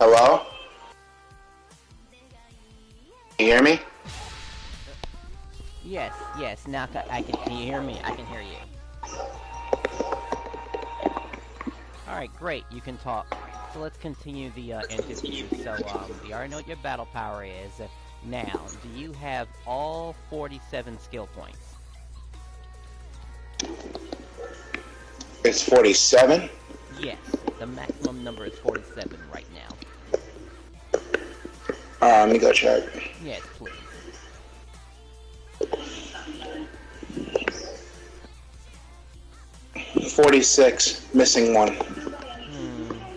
Hello? Can you hear me? Yes, now can you hear me? I can hear you. Alright, great, you can talk. So let's continue the interview. So, we already know what your battle power is. Now, do you have all 47 skill points? It's 47? Yes, the maximum number is 47 right now. Let me go check. Yes, please. 46, missing one.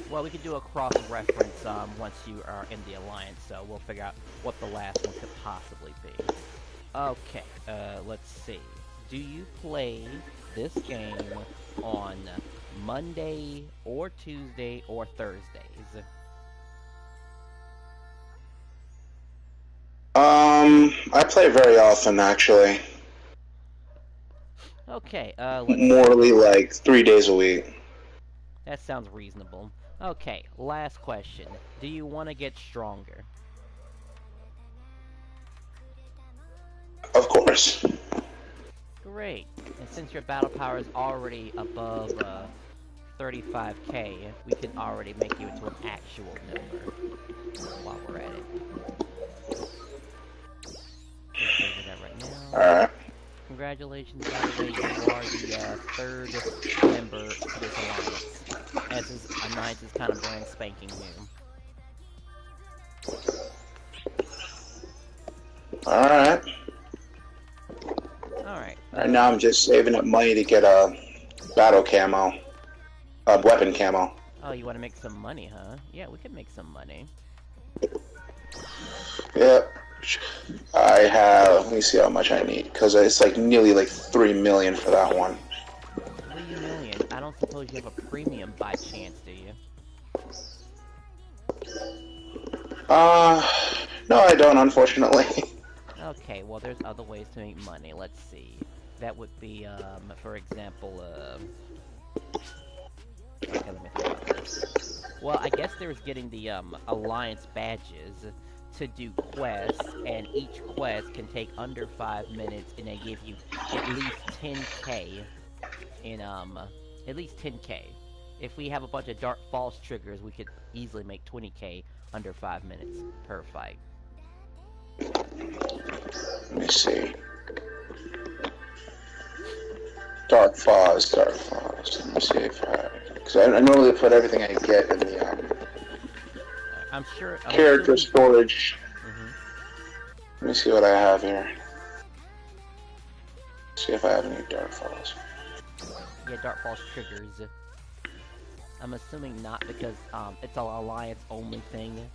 Well, we could do a cross-reference once you are in the Alliance, so we'll figure out what the last one could possibly be. Okay, let's see. Do you play this game on Monday or Tuesday or Thursdays? I play very often, actually. Okay, Morely, like 3 days a week. That sounds reasonable. Okay, last question. Do you want to get stronger? Of course. Great. And since your battle power is already above 35k, we can already make you into an actual number while we're at it. That right now. Alright. Congratulations, by the way, you are the third member to this alliance. As this alliance is kind of brand spanking new. Alright. Alright. Right now I'm just saving up money to get a battle camo. A weapon camo. Oh, you want to make some money, huh? Yeah, we could make some money. Yep. I have, let me see how much I need, because it's like nearly like 3 million for that one. 3 million? I don't suppose you have a premium by chance, do you? No I don't, unfortunately. Okay, well there's other ways to make money. Let's see. That would be, for example, okay, let me think about this. Well, I guess there's getting the, Alliance badges to do quests, and each quest can take under 5 minutes, and they give you at least 10k in, at least 10k. If we have a bunch of Dark Falls triggers, we could easily make 20k under 5 minutes per fight. Let me see. Dark Falls. Let me see if because I normally put everything I get in the, I'm character storage. Mm-hmm. Let me see what I have here. See if I have any Dark Falls. Yeah, Dark Falls triggers. I'm assuming not, because it's an Alliance only thing.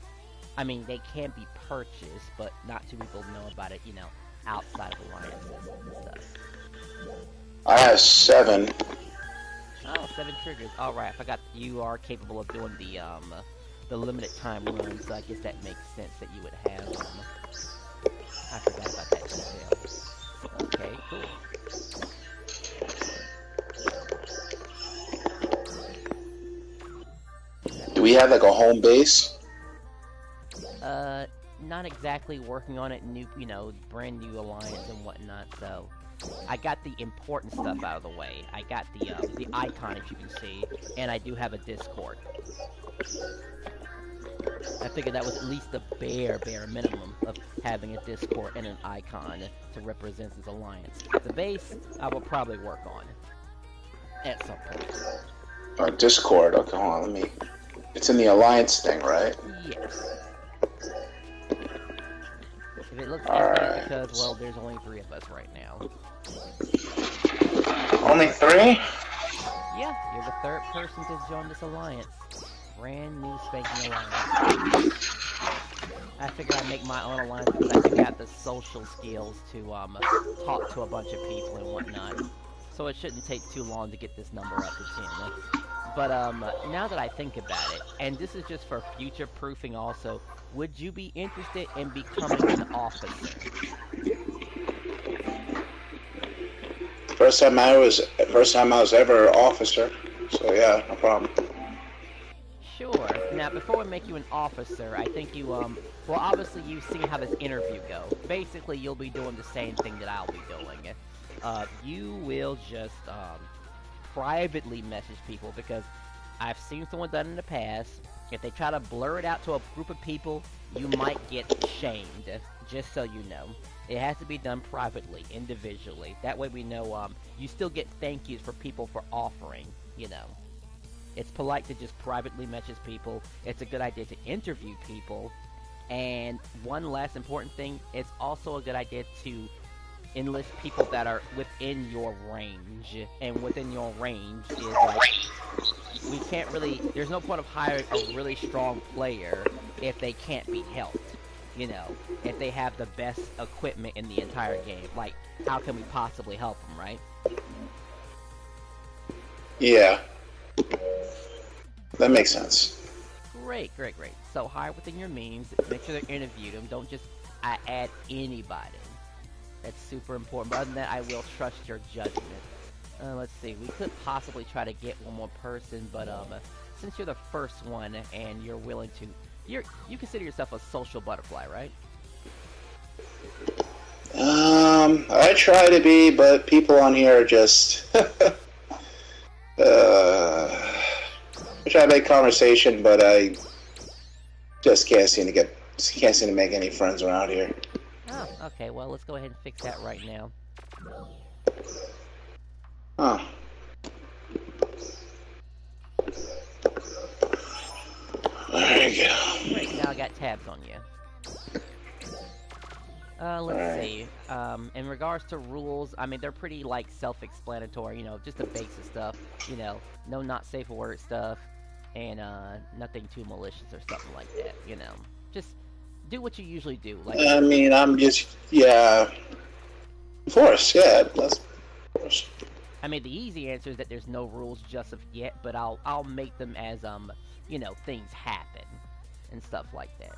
I mean, they can be purchased, but not too many people know about it, you know, outside of Alliance and stuff. I have 7. Oh, 7 triggers. Alright, I forgot you are capable of doing the limited time runs, so I guess that makes sense that you would have I forgot about that detail. Okay, cool. Do we have like a home base? Not exactly working on it, new, you know, brand new alliance and whatnot, so I got the important stuff out of the way. I got the icon, as you can see, and I do have a Discord. I figured that was at least the bare minimum of having a Discord and an icon to represent this alliance. The base, I will probably work on at some point. Discord, okay, hold on, let me... It's in the alliance thing, right? Yes. If it looks empty, it's because, well, there's only 3 of us right now. Only 3? Yeah, you're the 3rd person to join this alliance. Brand new spanking alliance. I figured I'd make my own alliance because I think I have the social skills to talk to a bunch of people and whatnot. So it shouldn't take too long to get this number up to 10. But now that I think about it, and this is just for future proofing also, would you be interested in becoming an officer? First time I was ever an officer, so yeah, no problem. Sure. Now, before we make you an officer, I think you, well, obviously you've seen how this interview goes. Basically, you'll be doing the same thing that I'll be doing. You will just, privately message people, because I've seen someone done in the past. If they try to blur it out to a group of people, you might get shamed, just so you know. It has to be done privately, individually. That way we know, you still get thank yous for people for offering, you know. It's polite to just privately message people. It's a good idea to interview people. And one last important thing, it's also a good idea to enlist people that are within your range. And within your range is like, we can't really, there's no point of hiring a really strong player if they can't be helped. You know, if they have the best equipment in the entire game. Like, how can we possibly help them, right? Yeah. That makes sense. Great. So hire within your means. Make sure they interview them. Don't just add anybody. That's super important. But other than that, I will trust your judgment. Let's see. We could possibly try to get one more person, but since you're the first one and you're willing to, you consider yourself a social butterfly, right? I try to be, but people on here are just. I try to make conversation, but I just can't seem to make any friends around here. Oh, okay. Well, let's go ahead and fix that right now. Huh. There you go. Right, now I got tabs on you. Let's see. In regards to rules, I mean, they're pretty, like, self-explanatory, you know, just the basic stuff, you know, no not safe for word stuff, and, nothing too malicious or something like that, you know. Just do what you usually do. Like, I mean, I'm just, yeah. Of course, yeah. Of course. I mean, the easy answer is that there's no rules just of yet, but I'll make them as, you know, things happen and stuff like that.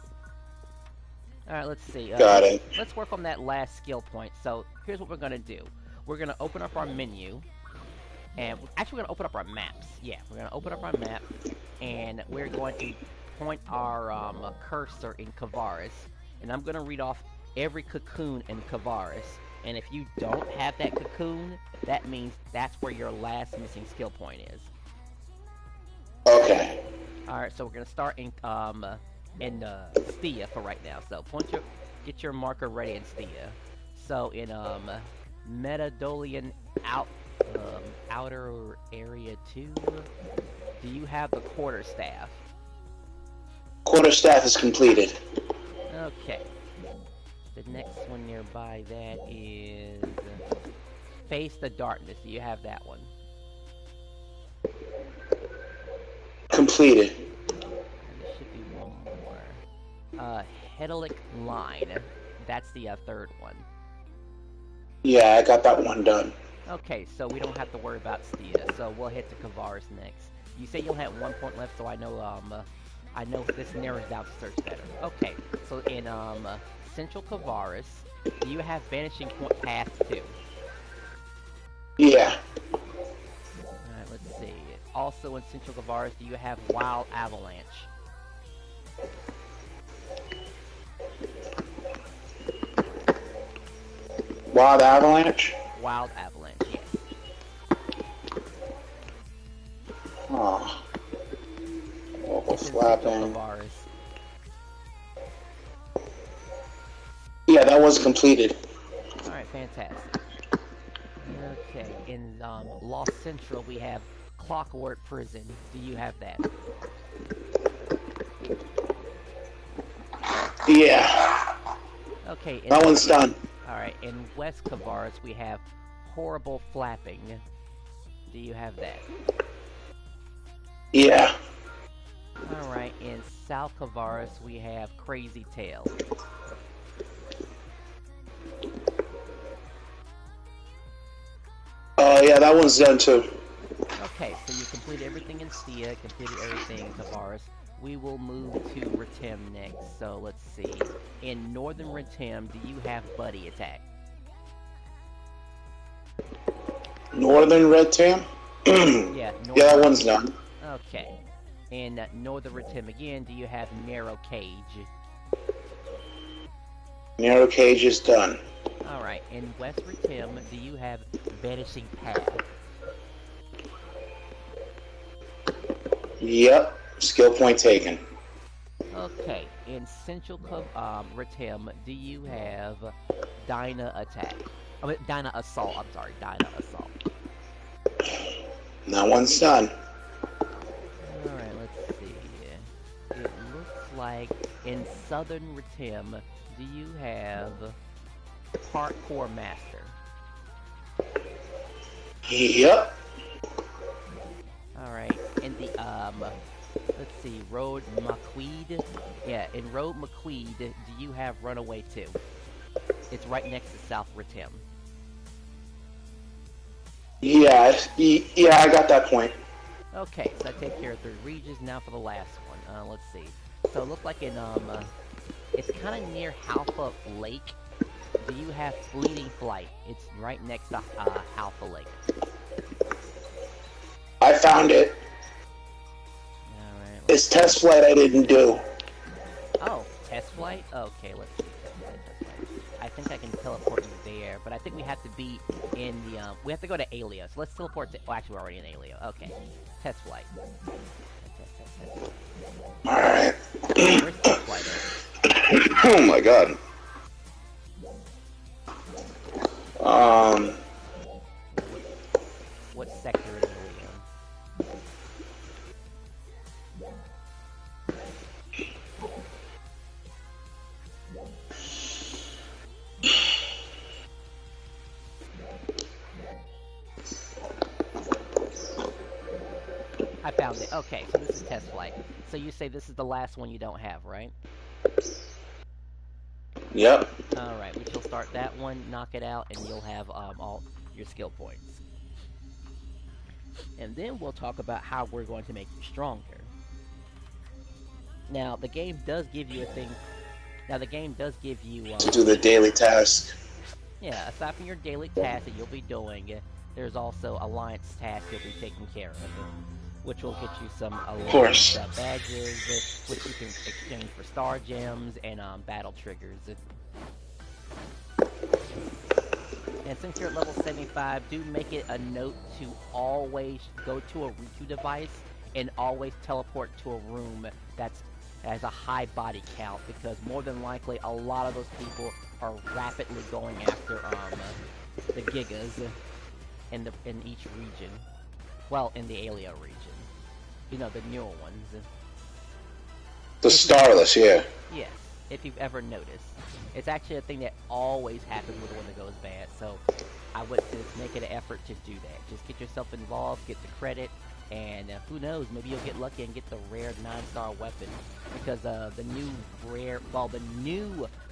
Alright, let's see. Got it. Let's work on that last skill point. So, here's what we're going to do. We're going to open up our menu. And, actually, we're going to open up our maps. Yeah, we're going to open up our map. And we're going to point our cursor in Kavaris. And I'm going to read off every cocoon in Kavaris. And if you don't have that cocoon, that means that's where your last missing skill point is. Okay. Alright, so we're going to start in Stia for right now. So get your marker ready in Stia. So in Metadolian outer area 2, do you have the quarterstaff? Quarterstaff is completed. Okay. The next one nearby that is Face the Darkness. Do you have that one? Completed. Hedalic Line. That's the third one. Yeah, I got that one done. Okay, so we don't have to worry about Stia. So we'll head to Kavaris next. You say you'll have 1 point left, so I know this narrows down the search better. Okay, so in Central Kavaris, do you have Vanishing Point Path 2? Yeah. Alright, let's see. Also in Central Kavaris, do you have Wild Avalanche? Wild Avalanche? Wild Avalanche, yes. Oh. Local It's in slapping. Central Kavaris. Yeah, that was completed. Alright, fantastic. Okay, in Lost Central, we have Clockwork Prison. Do you have that? Yeah. Okay. That one's done. Alright, in West Kavaris, we have Horrible Flapping. Do you have that? Yeah. Alright, in South Kavaris, we have Crazy Tail. Oh, yeah, that one's done too. Okay, so you completed everything in Stia, completed everything in Kavaris. We will move to Ritem next. So let's see. In Northern Ritem, do you have Buddy Attack? Northern Red Tam? Yeah, Yeah, that one's done. Okay. In Northern Ritim again, do you have Narrow Cage? Narrow cage is done. Alright, in West Ritim, do you have Vanishing Path? Yep. Skill point taken. Okay, in Central Ritim, do you have Dyna Attack? I mean, Dyna Assault, I'm sorry, Dyna Assault. That one's done. Alright, let's see. It looks like in Southern Ritim, do you have Parkour Master? Yep. Alright, in the, let's see, Road Maquid? Yeah, in Road Maquid, do you have Runaway 2? It's right next to South Ritim. Yeah, I got that point. Okay, so I take care of 3 regions. Now for the last one. Let's see. So it looks like in, it's kind of near Halfa Lake. Do you have Fleeting Flight? It's right next to, Halfa Lake. I found it. Alright. It's test flight I didn't do. Oh, test flight? Okay, let's see. Test flight. I think I can teleport you there, but I think we have to be in the, we have to go to Alea. So let's teleport to, well, actually we're already in Alea. Okay. Test flight. Test. Alright. Where's test flight at? Oh my god. What sector is Alea? I found it. Okay, so this is test flight. So you say this is the last one you don't have, right? Yep. Alright, we shall start that one, knock it out, and you'll have all your skill points. And then we'll talk about how we're going to make you stronger. Now, the game does give you a thing... Now, the game does give you... To do the daily task. Yeah, aside from your daily tasks that you'll be doing, there's also alliance tasks you'll be taking care of, which will get you some alliance badges, which you can exchange for star gems and battle triggers. And since you're at level 75, do make it a note to always go to a Riku device and always teleport to a room that has a high body count, because more than likely a lot of those people are rapidly going after the Gigas in each region. Well, in the Alea region. You know, the newer ones. The Starless, yeah. Yes, if you've ever noticed. It's actually a thing that always happens with one that goes bad, so I would just make it an effort to do that. Just get yourself involved, get the credit, and who knows, maybe you'll get lucky and get the rare 9-star weapon, because the new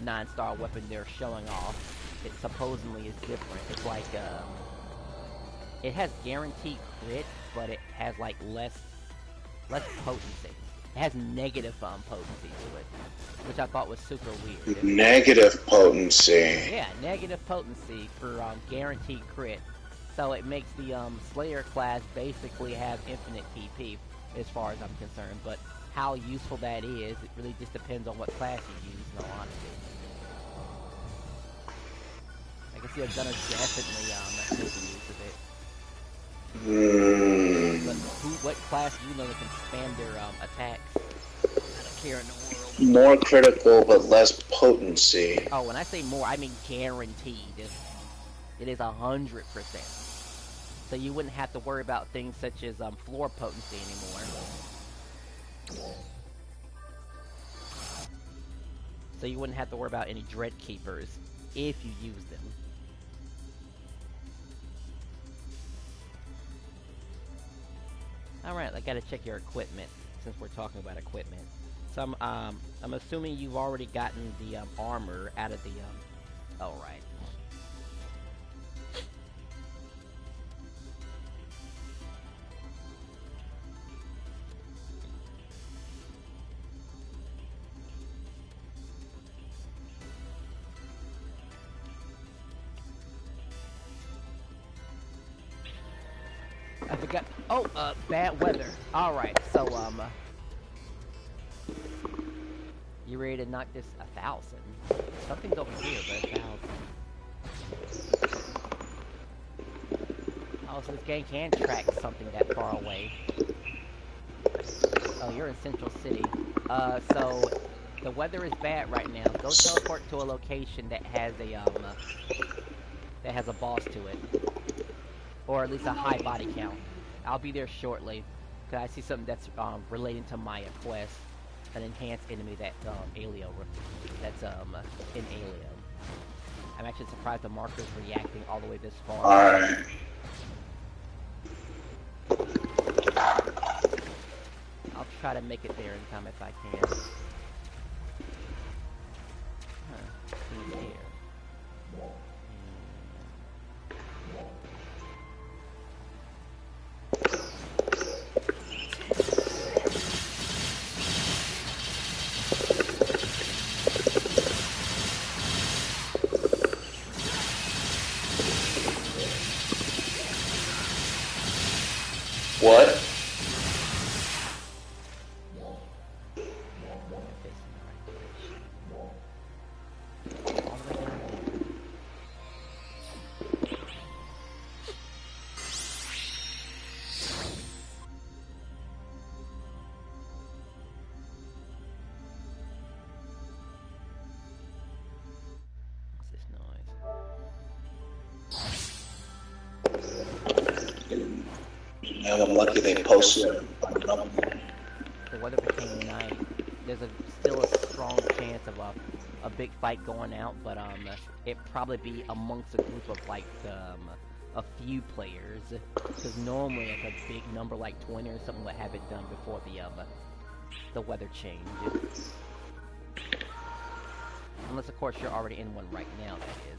9-star weapon they're showing off, it supposedly is different. It's like, it has guaranteed crit, but it has like less potency. It has negative potency to it, which I thought was super weird. Negative potency. Yeah, negative potency for guaranteed crit. So it makes the Slayer class basically have infinite PP, as far as I'm concerned. But how useful that is, it really just depends on what class you use, in all honesty. I can see I've done definitely making use of it. But what class do you know that can spam their attacks? I don't care in the world. More critical, but less potency. Oh, when I say more, I mean guaranteed. It is 100%. So you wouldn't have to worry about things such as floor potency anymore. So you wouldn't have to worry about any Dread Keepers if you use them. Alright, I gotta check your equipment, since we're talking about equipment. So I'm assuming you've already gotten the armor out of the alright. I forgot. Oh, bad weather. Alright, so, You ready to knock this 1,000? Something's over here, but 1,000. Oh, so this game can track something that far away. Oh, you're in Central City. So the weather is bad right now. Go teleport to a location that has a boss to it, or at least a high body count. I'll be there shortly, cause I see something that's relating to my quest, an enhanced enemy that that's in Alien. I'm actually surprised the marker's reacting all the way this far. Alright. I'll try to make it there in time if I can. Who's here? What? I'm lucky they posted it. The weather became night. There's still a strong chance of a big fight going out, but it probably be amongst a group of like a few players, because normally like a big number like 20 or something would have it done before the weather change. Unless of course you're already in one right now, that is.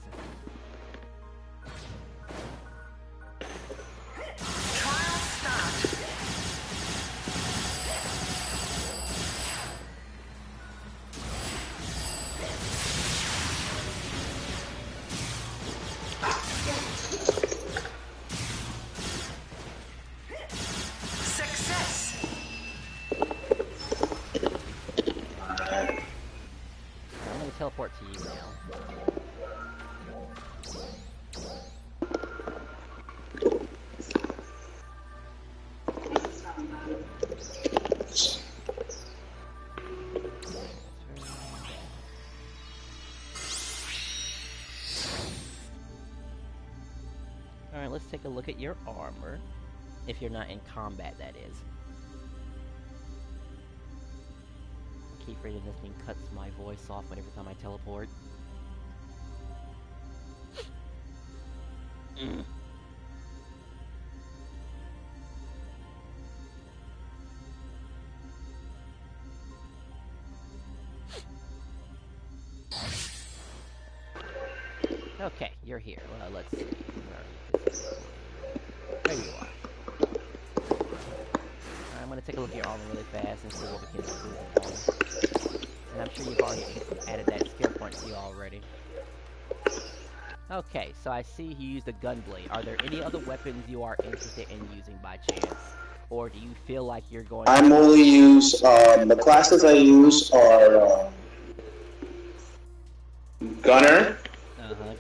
Teleport to you now. Alright, let's take a look at your armor. If you're not in combat, that is. Keep reading this thing cuts my voice off every time I teleport. Okay, you're here. Well, let's see. There you are. I'm gonna take a look at your armor really fast and see what we can improve upon. And I'm sure you've already added that skill point to you already. Okay, so I see you used a gunblade. Are there any other weapons you are interested in using by chance? Or do you feel like you're going I'm only use, the classes I use are, Gunner.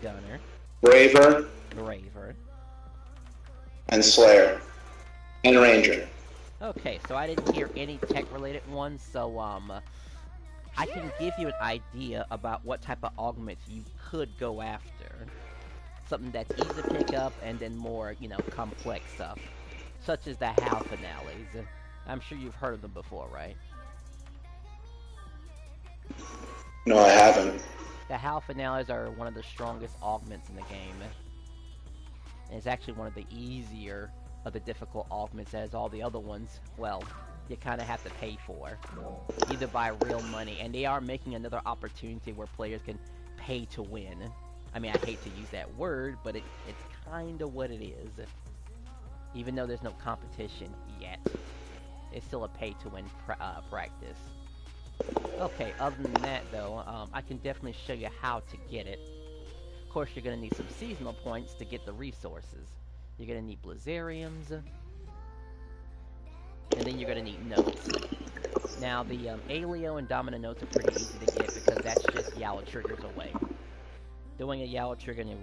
Gunner. Braver. And Slayer. And Ranger. Okay, so I didn't hear any tech-related ones, so, I can give you an idea about what type of augments you could go after. Something that's easy to pick up, and then more, you know, complex stuff. Such as the HAL finales. I'm sure you've heard of them before, right? No, I haven't. The HAL finales are one of the strongest augments in the game. And it's actually one of the easier of the difficult augments, as all the other ones, well, you kind of have to pay for. Either by real money, and they are making another opportunity where players can pay to win. I mean, I hate to use that word, but it's kind of what it is. Even though there's no competition yet, it's still a pay-to-win practice. Okay, other than that, though, I can definitely show you how to get it. Of course, you're going to need some seasonal points to get the resources. You're going to need Blizzariums, and then you're going to need notes. Now, the Alio and Domino notes are pretty easy to get because that's just Yellow triggers away. Doing a Yellow trigger in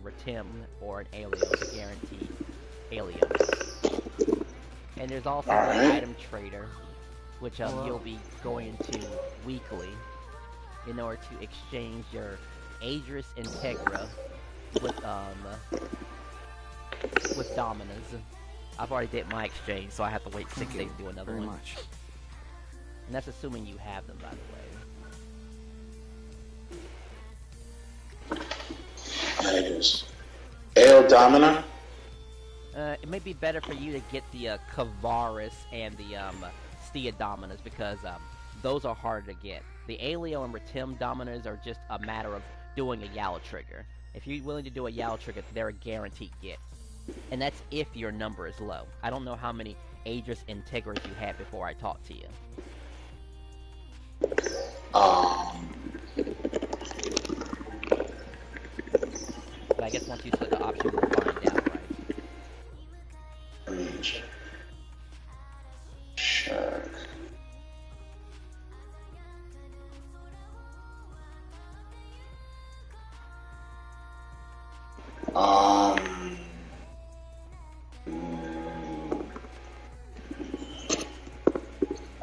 Retim or an Alio is a guaranteed Alio. And there's also the item trader, which you'll be going into weekly in order to exchange your Aegis Integra with Dominus. I've already did my exchange, so I have to wait 6 days to do another one. And that's assuming you have them, by the way. Aegis. Ale Domina? It may be better for you to get the Kavaris and the Stia Dominus because those are harder to get. The Alio and Retim Dominus are just a matter of doing a Yellow trigger. If you're willing to do a Yellow trigger, they're a guaranteed get. And that's if your number is low. I don't know how many Aegis Integras you had before I talked to you. But I guess once you select the option, we'll find out, right? Let me check.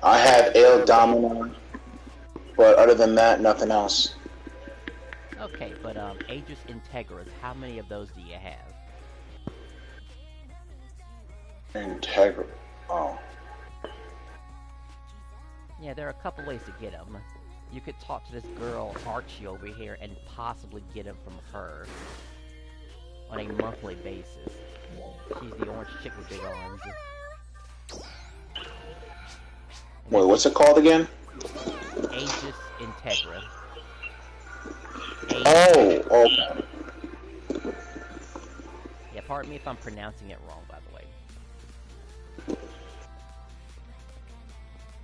I have Ale Domina, but other than that, nothing else. Okay, but Aegis Integras, how many of those do you have? Integra. Oh. Yeah, there are a couple ways to get them. You could talk to this girl, Archie, over here, and possibly get them from her on a monthly basis. She's the orange chick with big arms. Wait, what's it called again? Aegis Integra. Oh, okay. Yeah, pardon me if I'm pronouncing it wrong, by the way.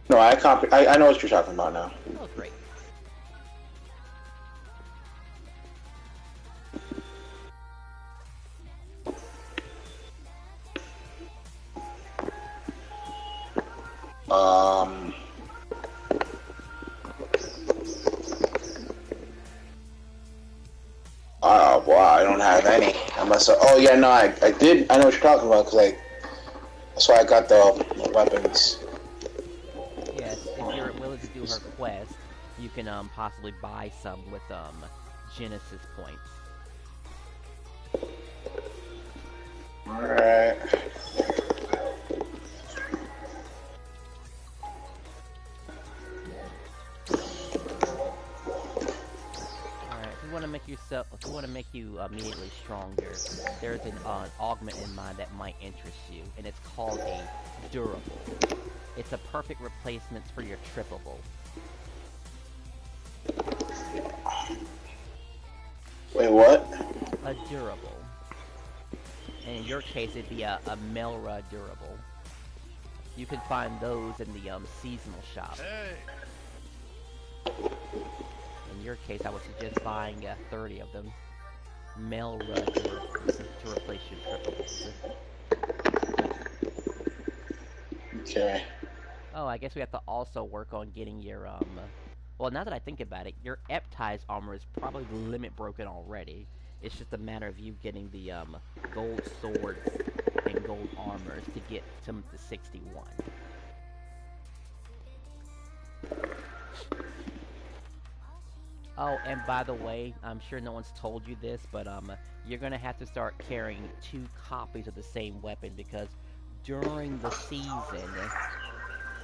No, I know what you're talking about now. Oh, great. Well, I don't have any. Unless, oh yeah, no, I did. I know what you're talking about because that's why I got the weapons. Yes, if you're willing to do her quest, you can possibly buy some with Genesis points. All right. If you want to make you immediately stronger, there's an augment in mind that might interest you, and it's called a durable. It's a perfect replacement for your trippable. Wait, what? A durable. And in your case, it'd be a Melra durable. You can find those in the seasonal shop. Hey. In your case, I would suggest buying 30 of them. Melra durables to replace your triples. Okay. Oh, I guess we have to also work on getting your well, now that I think about it, your Eptai's armor is probably limit broken already. It's just a matter of you getting the gold swords and gold armors to get to 61. Oh, and by the way, I'm sure no one's told you this, but you're gonna have to start carrying 2 copies of the same weapon because during the season,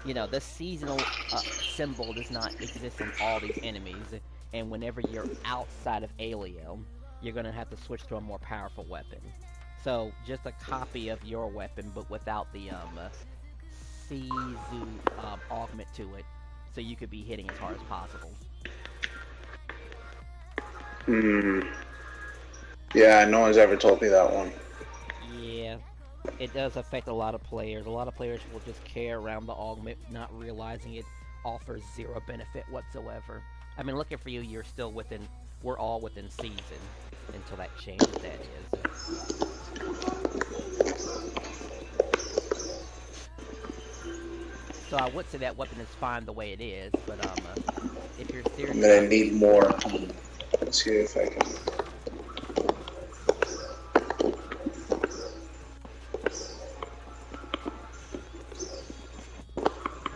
you know, the seasonal symbol does not exist on all these enemies, and whenever you're outside of Alio, you're gonna have to switch to a more powerful weapon. So just a copy of your weapon, but without the Sizu augment to it, so you could be hitting as hard as possible. Yeah, no one's ever told me that one. Yeah, it does affect a lot of players. A lot of players will just carry around the augment, not realizing it offers 0 benefit whatsoever. I mean, looking for you, you're still within, we're all within season until that changes, that is. So I would say that weapon is fine the way it is, but if you're serious, I'm gonna need more. Let's see if I can.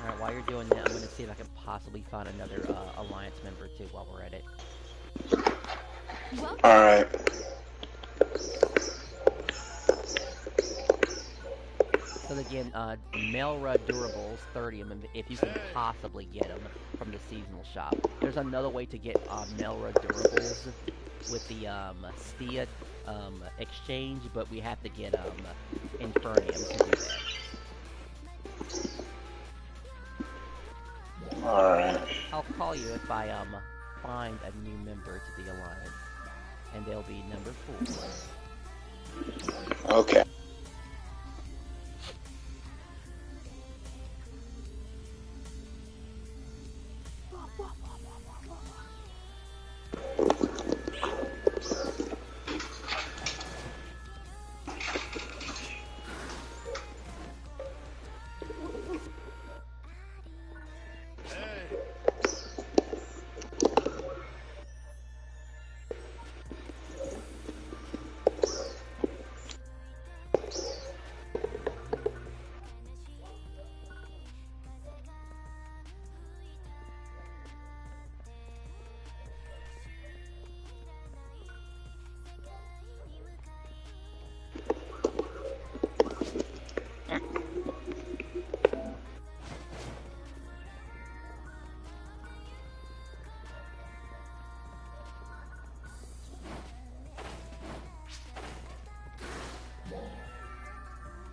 Alright, while you're doing that, I'm gonna see if I can possibly find another Alliance member too while we're at it. Alright. So again, Melra Durables, 30 of them, if you can possibly get them from the seasonal shop. There's another way to get Melra Durables with the Stia exchange, but we have to get Infernium to do that. Alright. I'll call you if I find a new member to the Alliance, and they'll be number 4. Okay.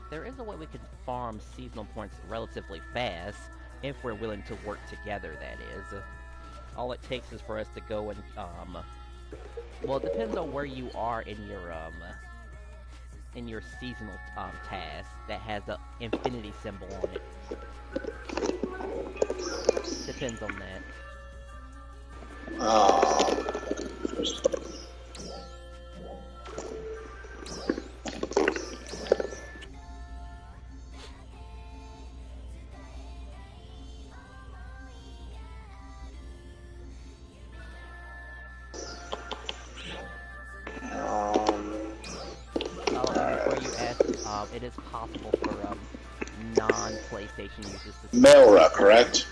There is a way we can farm seasonal points relatively fast, if we're willing to work together, that is. All it takes is for us to go and, well, it depends on where you are in your seasonal, task that has the infinity symbol on it. Depends on that. It is possible for non-PlayStation users to Melra, correct?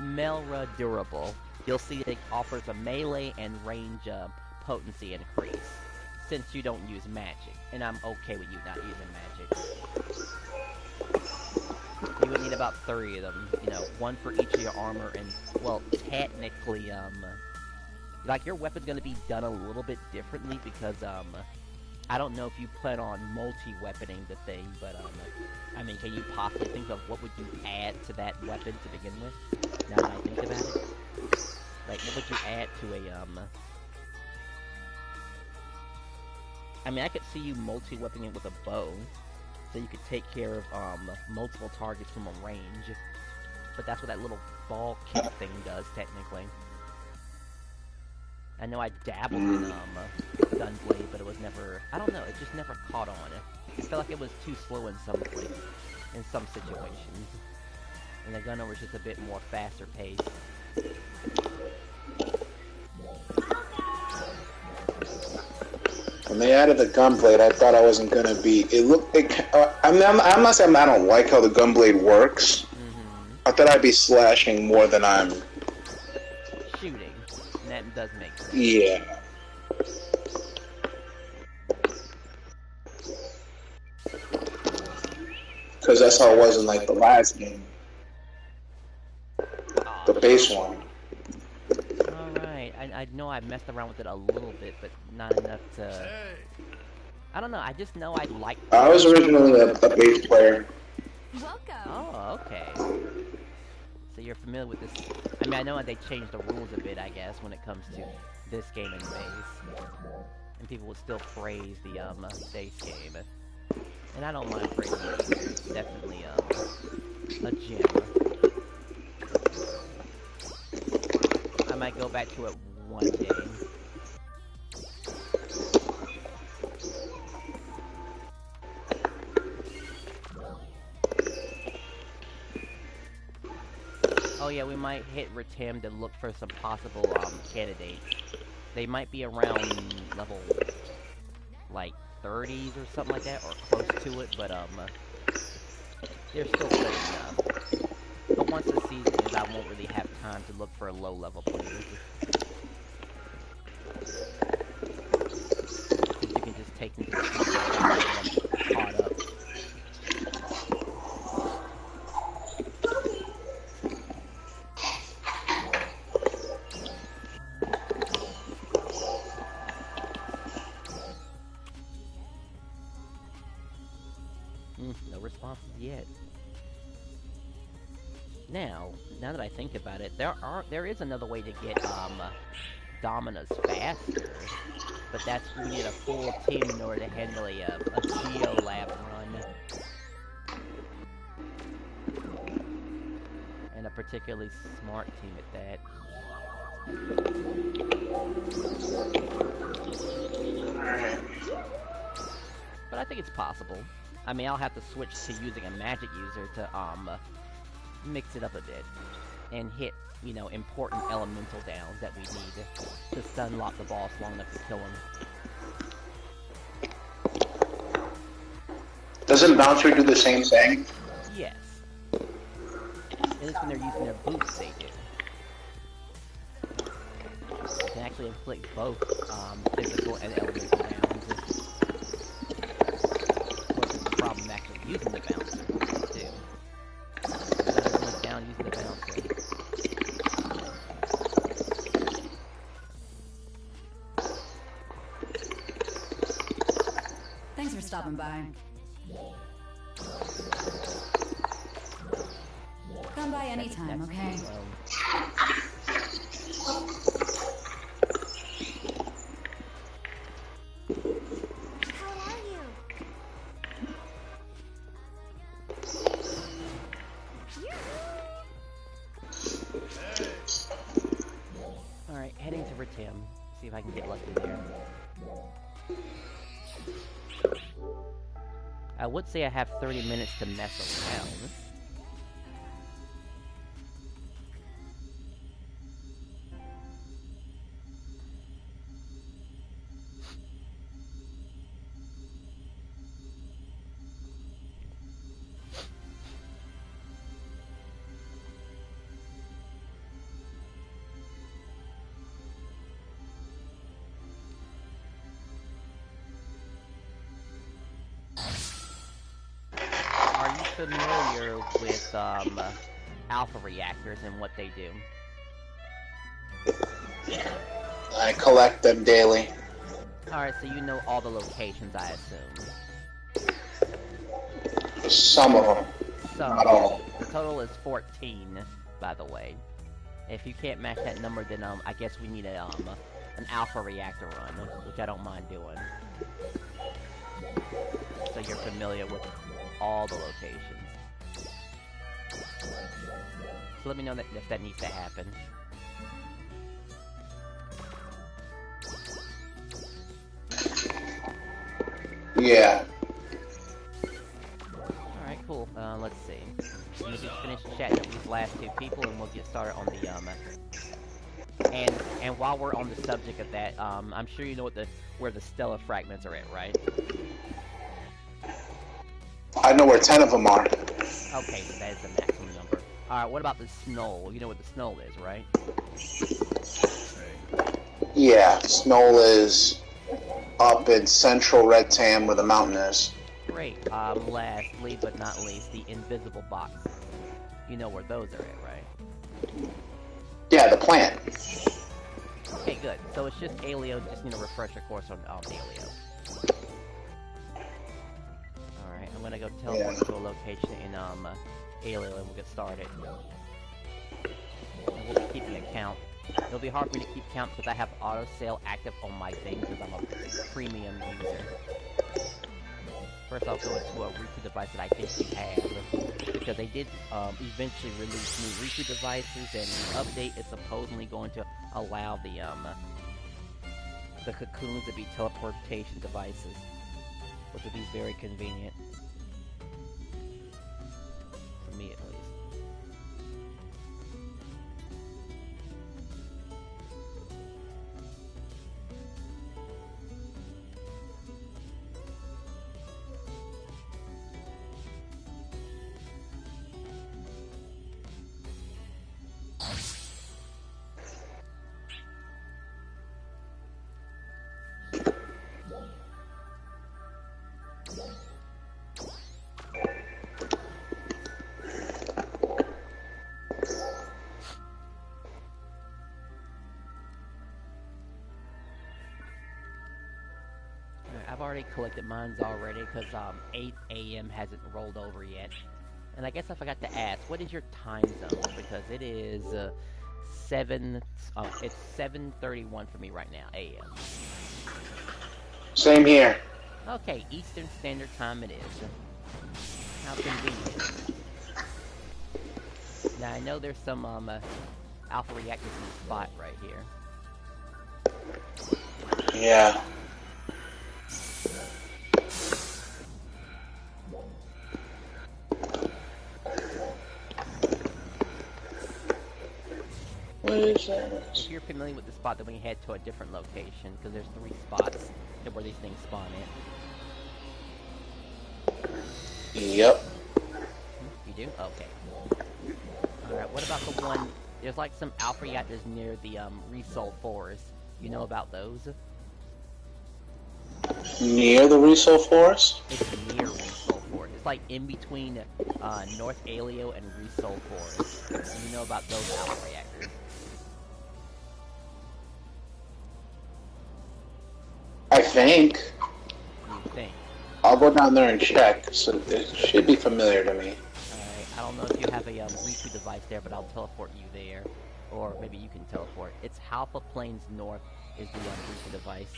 Melra Durable. You'll see it offers a melee and range potency increase, since you don't use magic, and I'm okay with you not using magic. You would need about 30 of them, you know, one for each of your armor, and, well, technically, like, your weapon's gonna be done a little bit differently, because, I don't know if you plan on multi-weaponing the thing, but, I mean, can you possibly think of what would you add to that weapon to begin with? Now that I think about it. Like, what would you add to a, I mean, I could see you multi-weaponing it with a bow, so you could take care of, multiple targets from a range. But that's what that little ball kick thing does, technically. I know I dabbled in, Gunblade, but it was never, I don't know, it just never caught on. I felt like it was too slow in some situations. And the Gunner was just a bit more faster paced. When they added the Gunblade, I thought I wasn't gonna be, I'm not saying I don't like how the Gunblade works. I thought I'd be slashing more than I'm shooting. And that does make sense. Yeah. Because that's how it was in, like, the last game. The base one. Alright, I know I messed around with it a little bit, but not enough to... I don't know, I just know I like... I was originally a base player. Welcome! Oh, okay. So you're familiar with this... I mean, I know they changed the rules a bit, I guess, when it comes to this game and base. And people would still praise the, base game. And I don't mind praising it. It's definitely, a gem. I might go back to it one day. yeah, we might hit Ritim to look for some possible candidates. They might be around level like 30s or something like that, or close to it, but they're still setting up. But once the season ends, I won't really have time to look for low-level players. Because you can just take them to the season caught up. No responses yet. Now that I think about it, there is another way to get Dominas faster, but we need a full team in order to handle a Geolab run. And a particularly smart team at that. Alright. But I think it's possible. I mean, I'll have to switch to using a magic user to mix it up a bit and hit, you know, important elemental downs that we need to stun lock the boss long enough to kill him. Doesn't Bouncer do the same thing? Yes. At least when they're using their boots, they do. They can actually inflict both physical and elemental downs. Of course, it's a problem actually using the Bouncer, too. Another one down using the Bouncer. Thanks for stopping by. Come by anytime, okay? How are you? Alright, heading to Ritim. See if I can get lucky there. I would say I have 30 minutes to mess around. Are you familiar with alpha reactors and what they do? I collect them daily. Alright, so you know all the locations, I assume. Some of them. So, Not all. the total is 14, by the way. If you can't match that number, then I guess we need an alpha reactor run, which I don't mind doing. So you're familiar with all the locations. So let me know if that needs to happen. Yeah. Alright, cool. Let's see. You just finish chatting with these last two people and we'll get started on the, And while we're on the subject of that, I'm sure you know where the Stellar fragments are at, right? I know where 10 of them are. Okay, so that is the maximum number. Alright, what about the Snow? You know what the Snow is, right? Yeah, Snow is up in central Red Tam where the mountain is. Great. Lastly but not least, the Invisible Box. You know where those are at, right? Yeah, the plant. Okay, good. So it's just Aleo, just need a refresher course on Aleo. Alright, I'm gonna go teleport to a location in Aleo and we'll get started. And we'll be keeping a count. It'll be hard for me to keep count because I have auto sale active on my thing because I'm a premium user. First I'll go into a Riku device that I think you have, because they did eventually release new Riku devices, and the update is supposedly going to allow the cocoons to be teleportation devices, which would be very convenient. For me at least. I've already collected mines already, because 8 a.m. hasn't rolled over yet. And I guess I forgot to ask, what is your time zone? Because it is it's 7:31 for me right now, a.m. Same here. Okay, Eastern Standard Time it is. How convenient. Now I know there's some alpha reactors in the spot right here. Yeah. What is that? If you're familiar with the spot, then we head to a different location, because there's 3 spots where these things spawn in. Yep. You do? Okay. Alright, what about the one... There's like some alpha reactors near the Resol Forest. You know about those? Near the Resol Forest? It's near Resol Forest. It's like in between North Aleo and Resol Forest. And you know about those alpha reactors. I think. You think? I'll go down there and check, so it should be familiar to me. Alright, I don't know if you have a Riku device there, but I'll teleport you there. Or maybe you can teleport. It's Halfa Plains North is the Riku device.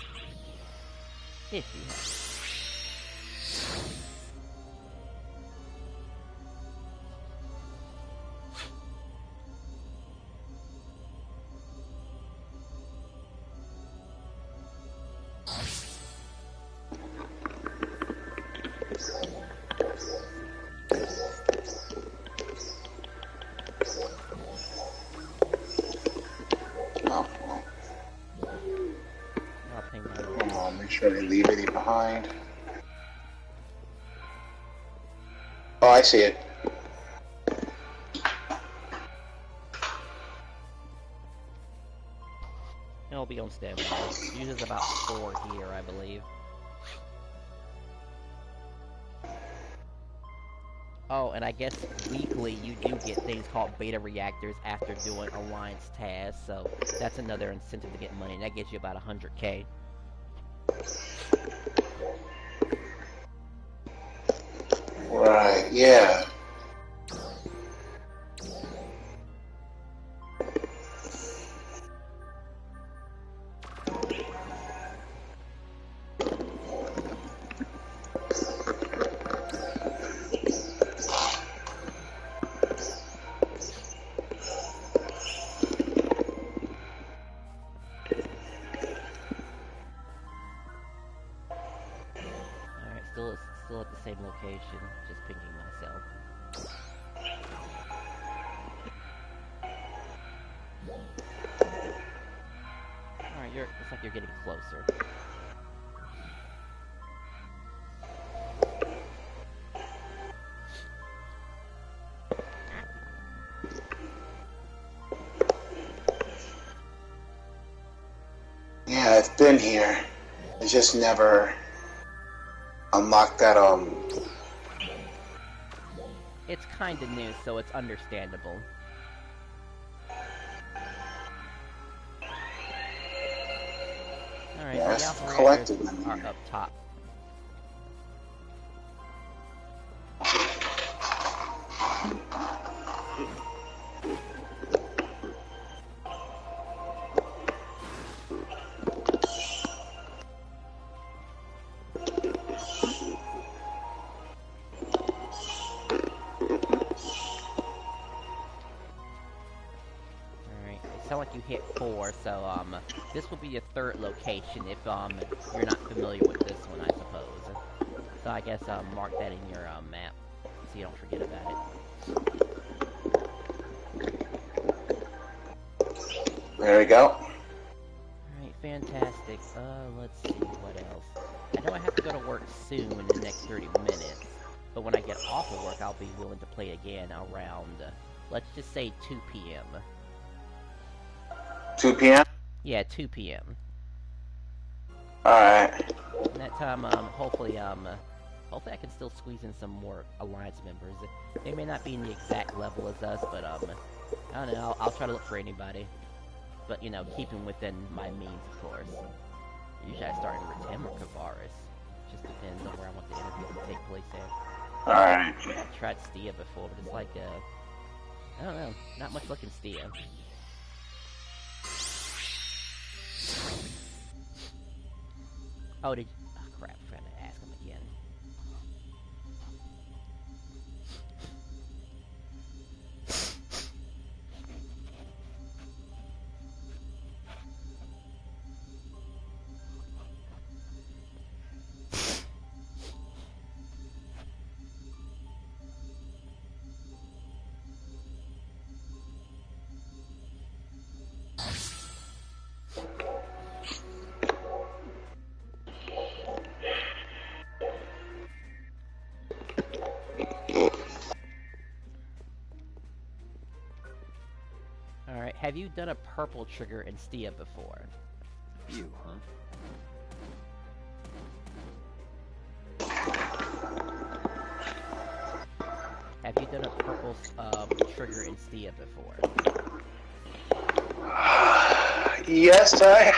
If you have. Make sure I leave any behind. Oh, I see it. It'll be on standby. It uses about 4 here, I believe. Oh, and I guess weekly you do get things called beta reactors after doing alliance tasks, so that's another incentive to get money, and that gets you about 100k. Right, yeah. Still at the same location, just pinging myself. Alright, looks like you're getting closer. Yeah, I've been here. I just never unlocked that, It's kinda new, so it's understandable. Alright, yeah, the I've alpha collected reactors them are here. up top. Like you hit 4, so this will be your 3rd location if you're not familiar with this one, I suppose. So I guess mark that in your map so you don't forget about it. There we go. Alright, fantastic. Let's see what else. I know I have to go to work soon in the next 30 minutes, but when I get off of work, I'll be willing to play again around, let's just say 2 p.m. 2 p.m.? Yeah, 2 p.m. Alright. And that time, hopefully I can still squeeze in some more Alliance members. They may not be in the exact level as us, but, I don't know, I'll try to look for anybody. But, you know, keeping within my means, of course. Usually I start in Ritem or Kavaris. just depends on where I want the interview to take place at. Alright. I tried Stia before, but it's like, I don't know, not much luck in Stia. Oh, crap, I forgot to ask him again. Alright, have you done a purple trigger in Stia before? You, huh? Have you done a purple trigger in Stia before? Yes, I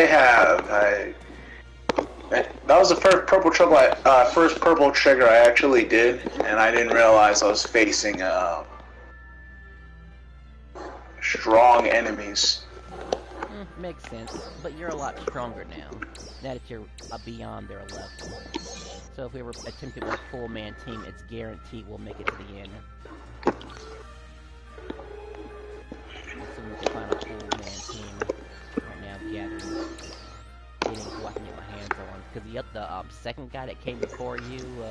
have. That was the first purple trigger I actually did, and I didn't realize I was facing strong enemies. Makes sense, but you're a lot stronger now that you're beyond their level. So if we were attempting with a full-man team, it's guaranteed we'll make it to the end. Assuming we can find a full-man team right now, gathering, getting who I can get my hands on. Because the second guy that came before you,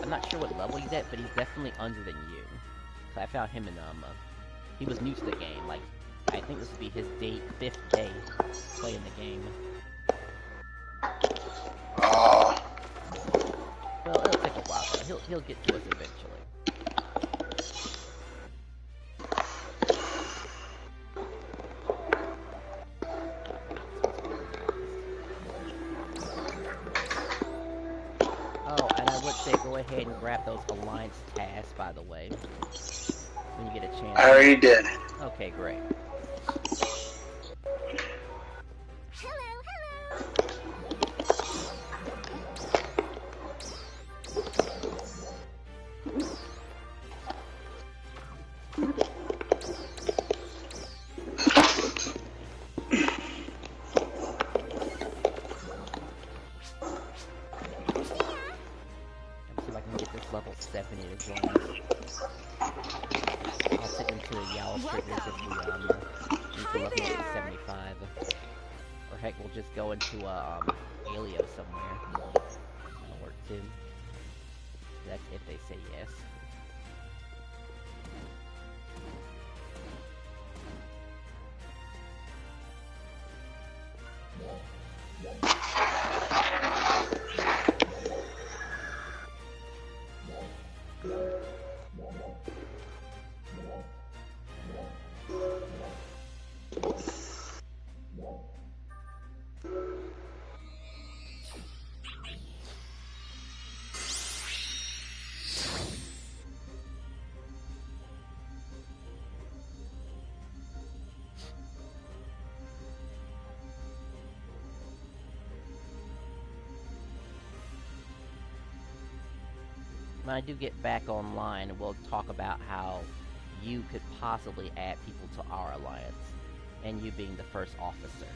I'm not sure what level he's at, but he's definitely under than you. So I found him in he was new to the game. Like, I think this would be his 5th day playing the game. Oh. Well, it'll take a while, but he'll get to us eventually. Oh, and I would say go ahead and grab those alliance tasks, by the way, when you get a chance. I already did. Okay, great. To Alio somewhere. That'll work too. That's if they say yes. When I do get back online, we'll talk about how you could possibly add people to our alliance, and you being the first officer.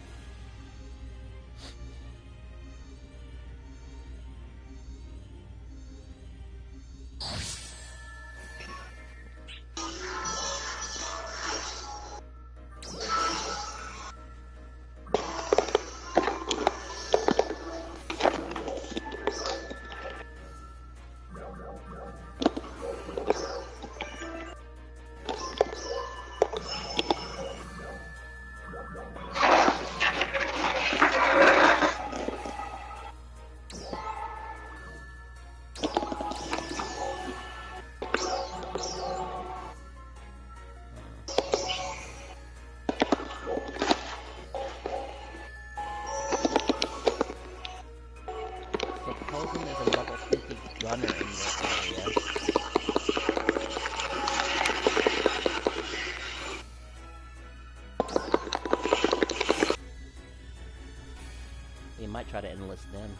Try to enlist them.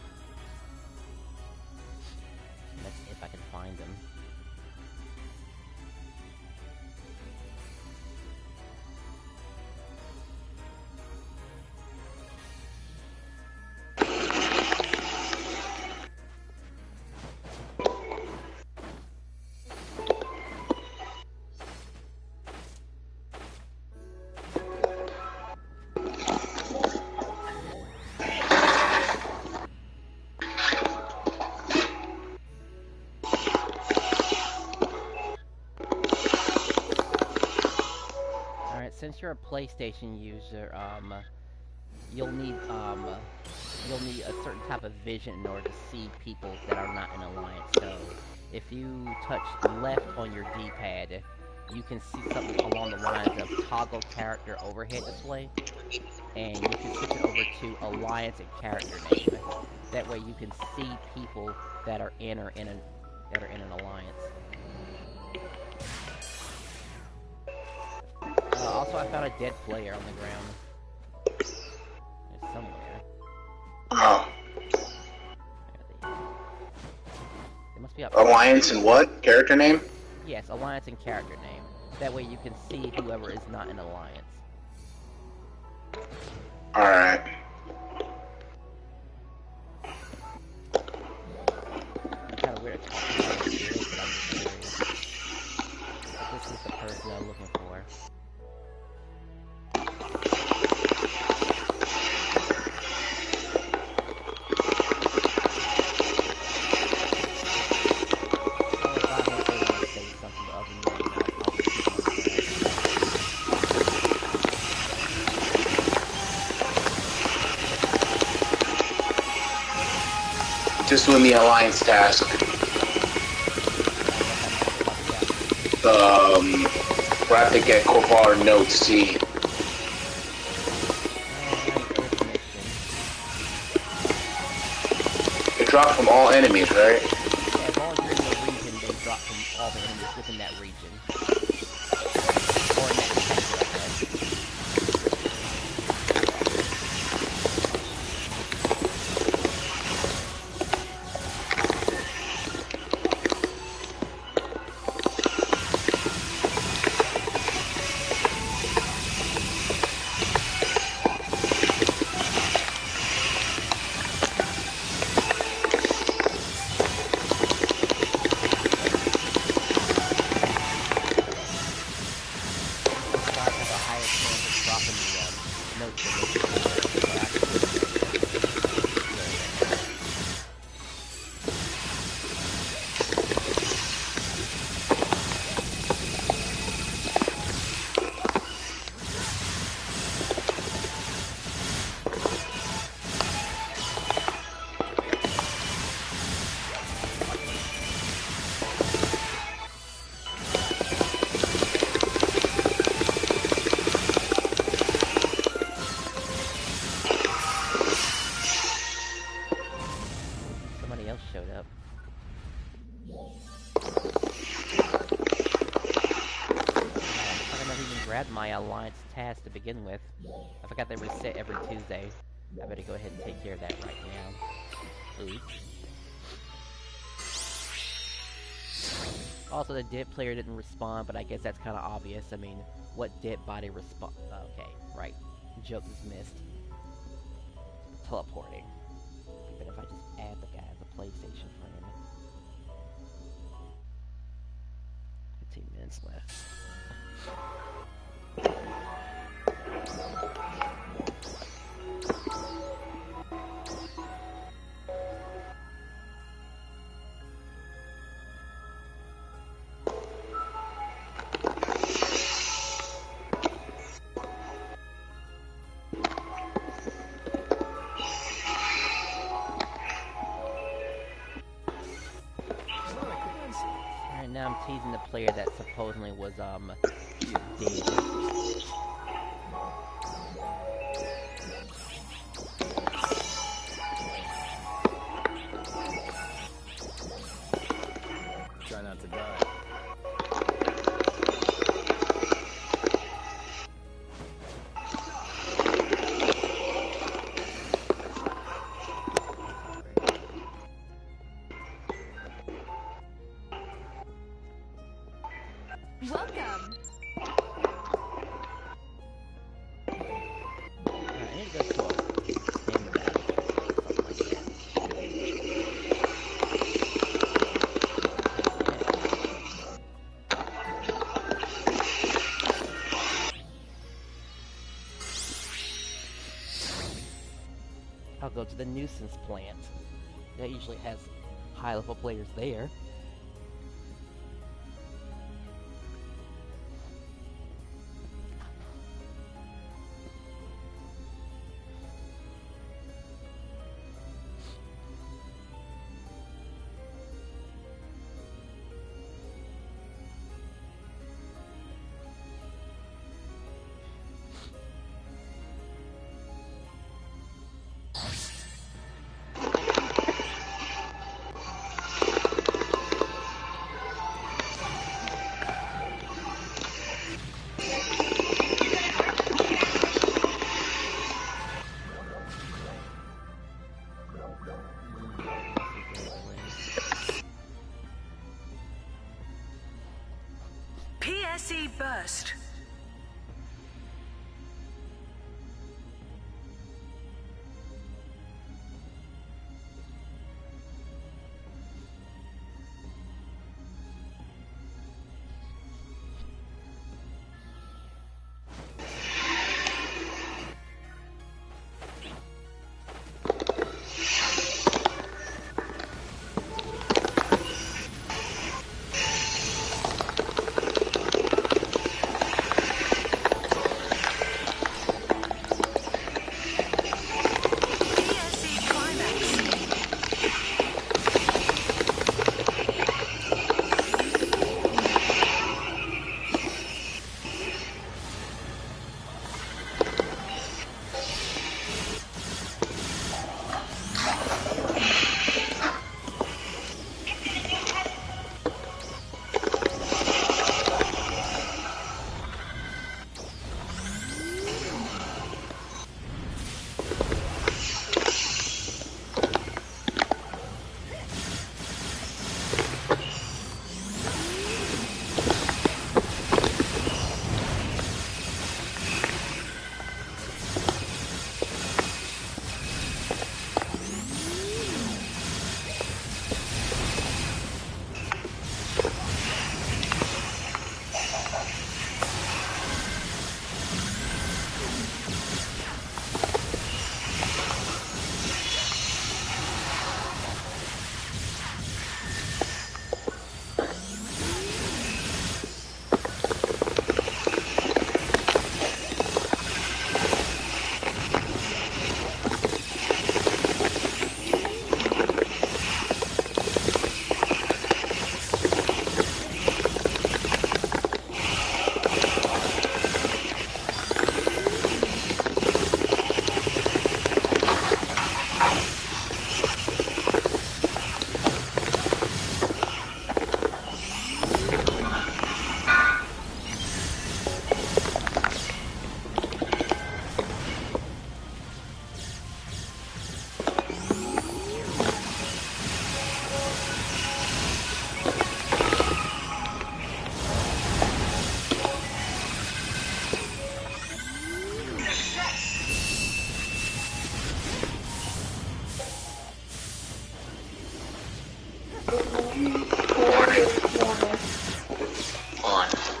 if I can find them. Since you're a PlayStation user, you'll need a certain type of vision in order to see people that are not in Alliance. So, if you touch left on your D-pad, you can see something along the lines of toggle character overhead display, and you can switch it over to Alliance and character name. That way, you can see people that are in an Alliance. Also, I found a dead player on the ground. There's somewhere. Oh. They must be up. Alliance and what? Character name? Yes, Alliance and character name. That way you can see whoever is not in Alliance. Alright. It's kind of weird to talk about this, but I'm just curious. But this is the person I'm looking for. Just doing the Alliance task. We have to get Kovar Note C. It dropped from all enemies, right? Yeah, as long as you're in the region, they drop from all the enemies within that region. Or in that sector, I guess. My Alliance task to begin with. I forgot they reset every Tuesday. I better go ahead and take care of that right now. Oops. Also, the dead player didn't respond, but I guess that's kind of obvious. I mean, what dead body respond? Okay, right. Joke is missed. Teleporting. But if I just add the guy as a PlayStation friend. 15 minutes left. Alright, now I'm teasing the player that supposedly was, dead. Try not to die. need to go to a pin battle or something like that. I'll go to the nuisance plant. That usually has high-level players there. Phantasy burst.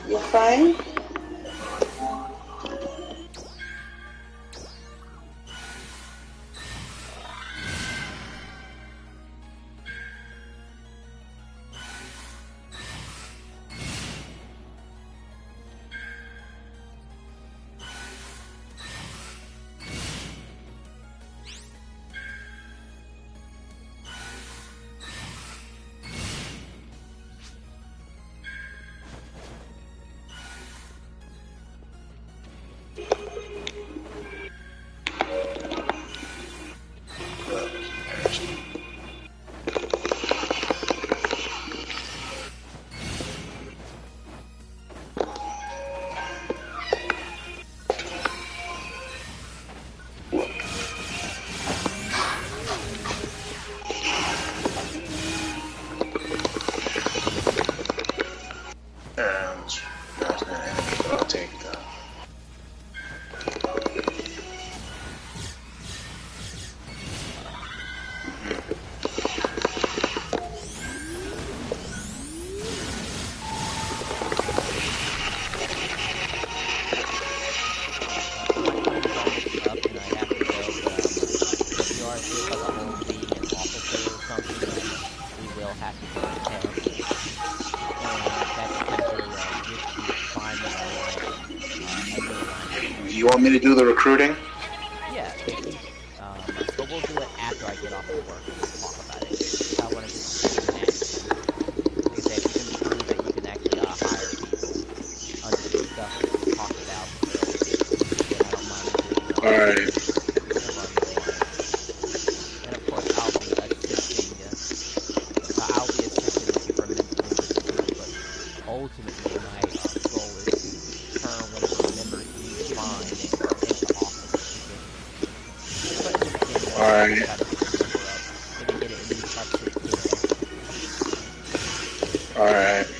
You're fine? you want me to do the recruiting? Yeah, but we'll do it after I get off of work and we'll talk about it. I want to just see an action. Like I said, if you can prove that you can actually hire people under the stuff that we talked about earlier, then I don't mind you doing it. Alright. To run the alliance. And of course, I'll be assisting you. I'll be assisting with your members too, but ultimately my goal is to turn whatever members you find into officer positions. But in the beginning, I'll try to get your number up. Maybe get it at least up to 10. Alright.